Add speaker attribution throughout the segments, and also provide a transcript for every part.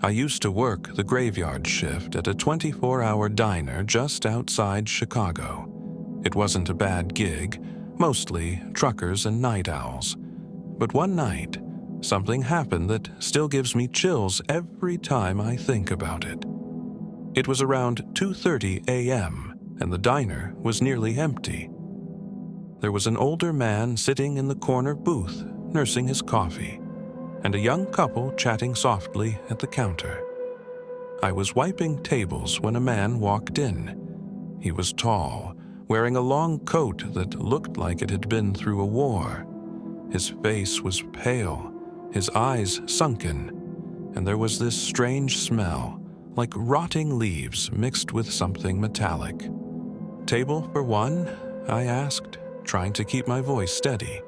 Speaker 1: I used to work the graveyard shift at a 24-hour diner just outside Chicago. It wasn't a bad gig, mostly truckers and night owls. But one night, something happened that still gives me chills every time I think about it. It was around 2:30 a.m., and the diner was nearly empty. There was an older man sitting in the corner booth, nursing his coffee, and a young couple chatting softly at the counter. I was wiping tables when a man walked in. He was tall, wearing a long coat that looked like it had been through a war. His face was pale, his eyes sunken, and there was this strange smell, like rotting leaves mixed with something metallic. "Table for one?" I asked, trying to keep my voice steady.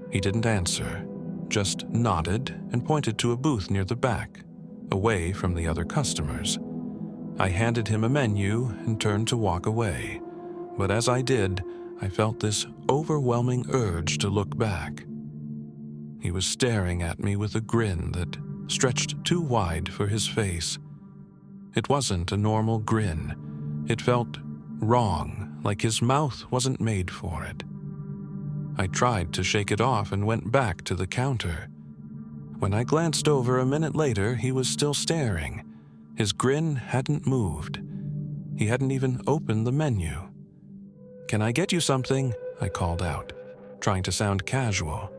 Speaker 1: He didn't answer, just nodded and pointed to a booth near the back, away from the other customers. I handed him a menu and turned to walk away, but as I did, I felt this overwhelming urge to look back. He was staring at me with a grin that stretched too wide for his face. It wasn't a normal grin. It felt wrong, like his mouth wasn't made for it. I tried to shake it off and went back to the counter. When I glanced over a minute later, he was still staring. His grin hadn't moved. He hadn't even opened the menu. "Can I get you something?" I called out, trying to sound casual.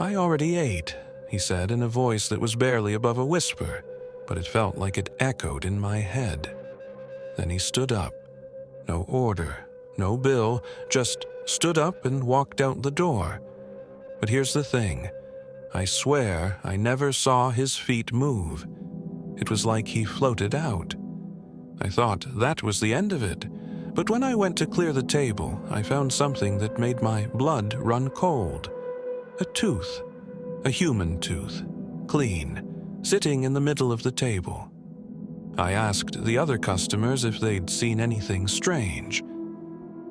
Speaker 1: "I already ate," he said in a voice that was barely above a whisper, but it felt like it echoed in my head. Then he stood up. No order, no bill, just stood up and walked out the door. But here's the thing. I swear I never saw his feet move. It was like he floated out. I thought that was the end of it, but when I went to clear the table, I found something that made my blood run cold. A tooth. A human tooth. Clean. Sitting in the middle of the table. I asked the other customers if they'd seen anything strange.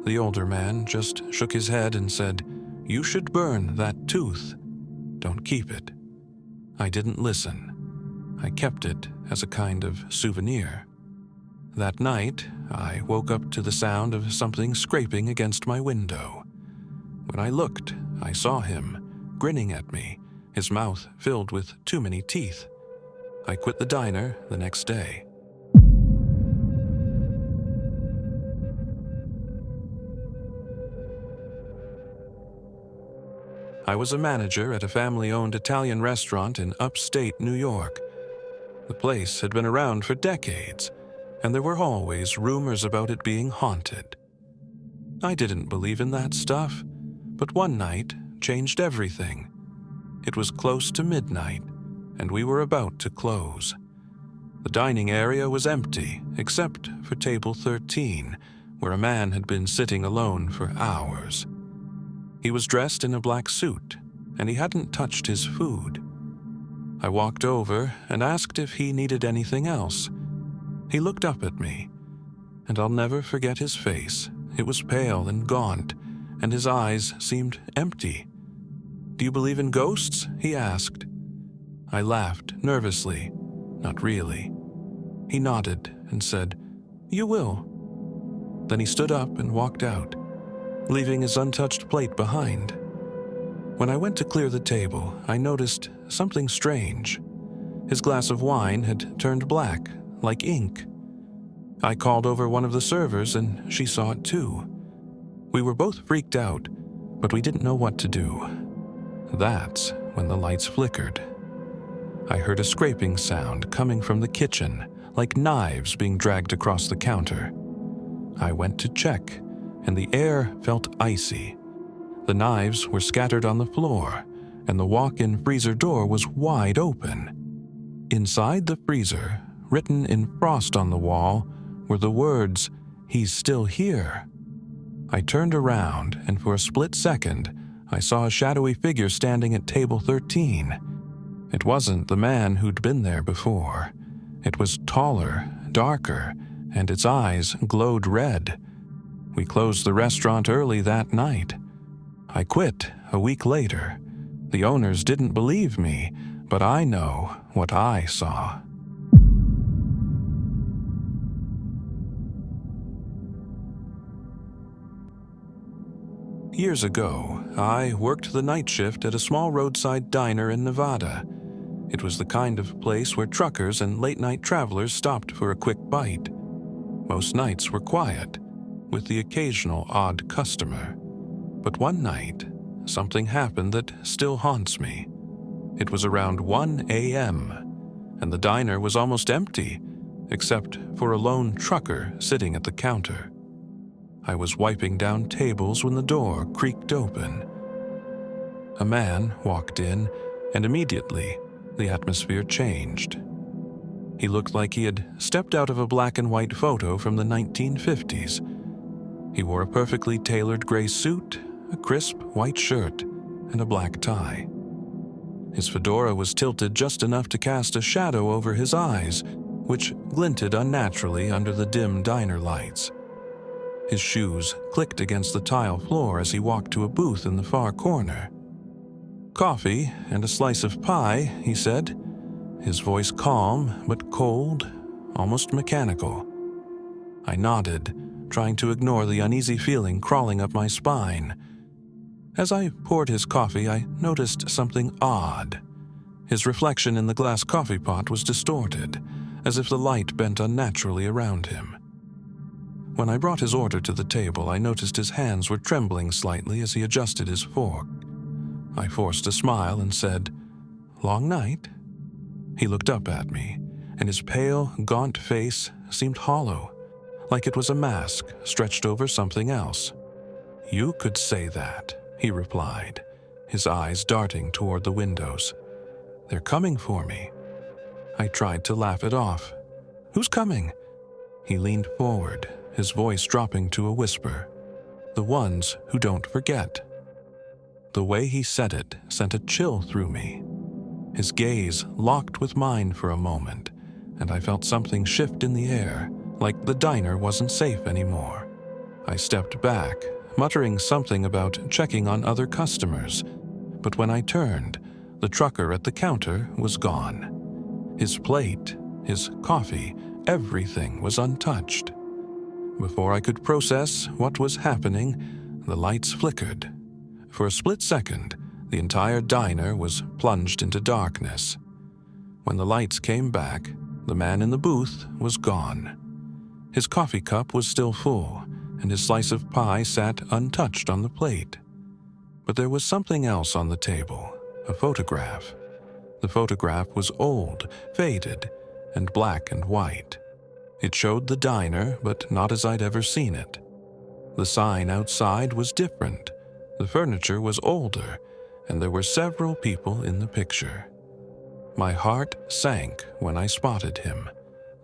Speaker 1: The older man just shook his head and said, "You should burn that tooth. Don't keep it." I didn't listen. I kept it as a kind of souvenir. That night, I woke up to the sound of something scraping against my window. When I looked, I saw him, grinning at me, his mouth filled with too many teeth. I quit the diner the next day. I was a manager at a family-owned Italian restaurant in upstate New York. The place had been around for decades, and there were always rumors about it being haunted. I didn't believe in that stuff, but one night changed everything. It was close to midnight, and we were about to close. The dining area was empty, except for table 13, where a man had been sitting alone for hours. He was dressed in a black suit, and he hadn't touched his food. I walked over and asked if he needed anything else. He looked up at me, and I'll never forget his face. It was pale and gaunt, and his eyes seemed empty. "Do you believe in ghosts?" he asked. I laughed nervously. Not really. He nodded and said, "You will." Then he stood up and walked out, leaving his untouched plate behind. When I went to clear the table, I noticed something strange. His glass of wine had turned black, like ink. I called over one of the servers, and she saw it too. We were both freaked out, but we didn't know what to do. That's when the lights flickered. I heard a scraping sound coming from the kitchen, like knives being dragged across the counter. I went to check, and the air felt icy. The knives were scattered on the floor, and the walk-in freezer door was wide open. Inside the freezer, written in frost on the wall, were the words, "He's still here." I turned around, and for a split second, I saw a shadowy figure standing at table 13. It wasn't the man who'd been there before. It was taller, darker, and its eyes glowed red. We closed the restaurant early that night. I quit a week later. The owners didn't believe me, but I know what I saw. Years ago, I worked the night shift at a small roadside diner in Nevada. It was the kind of place where truckers and late-night travelers stopped for a quick bite. Most nights were quiet, with the occasional odd customer. But one night, something happened that still haunts me. It was around 1 a.m., and the diner was almost empty, except for a lone trucker sitting at the counter. I was wiping down tables when the door creaked open. A man walked in, and immediately the atmosphere changed. He looked like he had stepped out of a black and white photo from the 1950s. He wore a perfectly tailored gray suit, a crisp white shirt, and a black tie. His fedora was tilted just enough to cast a shadow over his eyes, which glinted unnaturally under the dim diner lights. His shoes clicked against the tile floor as he walked to a booth in the far corner. "Coffee and a slice of pie," he said, his voice calm but cold, almost mechanical. I nodded, trying to ignore the uneasy feeling crawling up my spine. As I poured his coffee, I noticed something odd. His reflection in the glass coffee pot was distorted, as if the light bent unnaturally around him. When I brought his order to the table, I noticed his hands were trembling slightly as he adjusted his fork. I forced a smile and said, "Long night?" He looked up at me, and his pale, gaunt face seemed hollow, like it was a mask stretched over something else. "You could say that," he replied, his eyes darting toward the windows. "They're coming for me." I tried to laugh it off. "Who's coming?" He leaned forward, his voice dropping to a whisper. "The ones who don't forget." The way he said it sent a chill through me. His gaze locked with mine for a moment, and I felt something shift in the air, like the diner wasn't safe anymore. I stepped back, muttering something about checking on other customers, but when I turned, the trucker at the counter was gone. His plate, his coffee, everything was untouched. Before I could process what was happening, the lights flickered. For a split second, the entire diner was plunged into darkness. When the lights came back, the man in the booth was gone. His coffee cup was still full, and his slice of pie sat untouched on the plate. But there was something else on the table, a photograph. The photograph was old, faded, and black and white. It showed the diner, but not as I'd ever seen it. The sign outside was different. The furniture was older, and there were several people in the picture. My heart sank when I spotted him,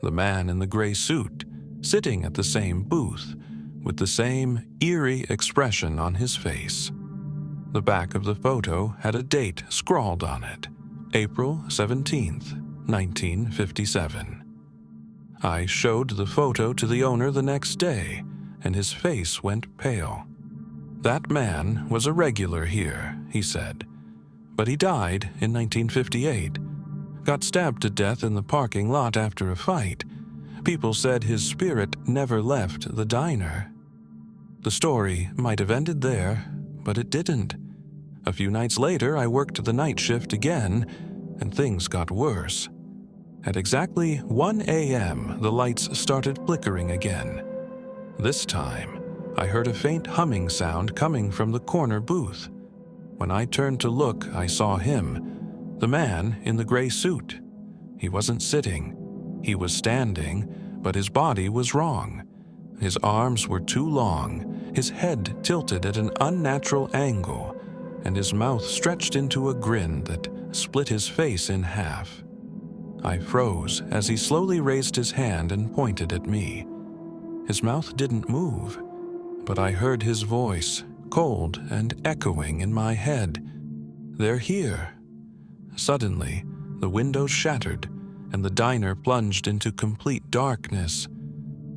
Speaker 1: the man in the gray suit, sitting at the same booth, with the same eerie expression on his face. The back of the photo had a date scrawled on it, April 17th, 1957. I showed the photo to the owner the next day, and his face went pale. "That man was a regular here," he said, "but he died in 1958. Got stabbed to death in the parking lot after a fight. People said his spirit never left the diner." The story might have ended there, but it didn't. A few nights later, I worked the night shift again, and things got worse. At exactly 1 a.m., the lights started flickering again. This time, I heard a faint humming sound coming from the corner booth. When I turned to look, I saw him, the man in the gray suit. He wasn't sitting. He was standing, but his body was wrong. His arms were too long, his head tilted at an unnatural angle, and his mouth stretched into a grin that split his face in half. I froze as he slowly raised his hand and pointed at me. His mouth didn't move, but I heard his voice, cold and echoing in my head. "They're here." Suddenly, the windows shattered, and the diner plunged into complete darkness.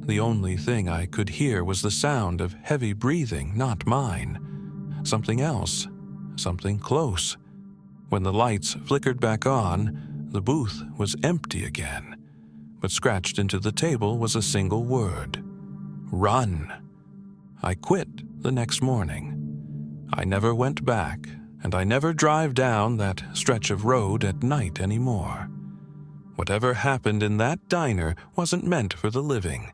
Speaker 1: The only thing I could hear was the sound of heavy breathing, not mine. Something else, something close. When the lights flickered back on, the booth was empty again, but scratched into the table was a single word: "Run." I quit the next morning. I never went back, and I never drive down that stretch of road at night anymore. Whatever happened in that diner wasn't meant for the living.